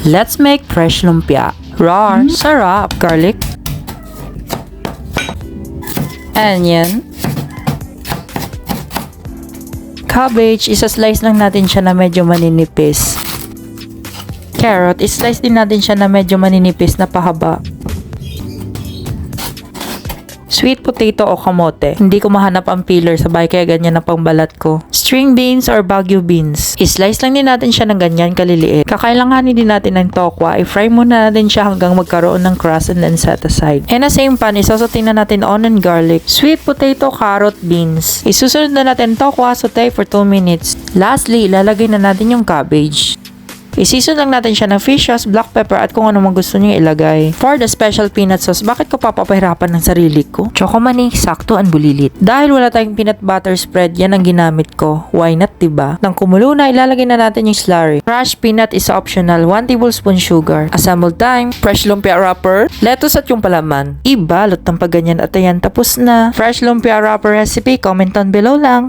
Let's make fresh lumpia. Raw, sarap, garlic, onion, cabbage, isa-slice lang natin siya na medyo maninipis. Carrot, is-slice din natin siya na medyo maninipis na pahaba. Sweet potato o kamote. Hindi ko mahanap ang peeler sa bahay kaya ganyan ang pangbalat ko. String beans or Baguio beans. I-slice lang din natin siya ng ganyan kaliliit. Kakailanganin din natin ng tokwa. I-fry muna natin siya hanggang magkaroon ng crust and then set aside. And the same pan, isasaute na natin onion, garlic, sweet potato, carrot, beans. Isusunod na natin tokwa, saute for 2 minutes. Lastly, ilalagay na natin yung cabbage. Isison lang natin siya ng fish sauce, black pepper at kung ano mang gusto niyo ilagay. For the special peanut sauce, bakit ko papapahirapan ng sarili ko? Choco mani, sakto ang bulilit. Dahil wala tayong peanut butter spread, yan ang ginamit ko. Why not, diba? Nang kumulo na, ilalagay na natin yung slurry. Crushed peanut is optional, 1 tablespoon sugar. Assemble time, fresh lumpia wrapper, lettuce at yung palaman. Ibalot ng pagganyan at ayan, tapos na. Fresh lumpia wrapper recipe, comment down below lang.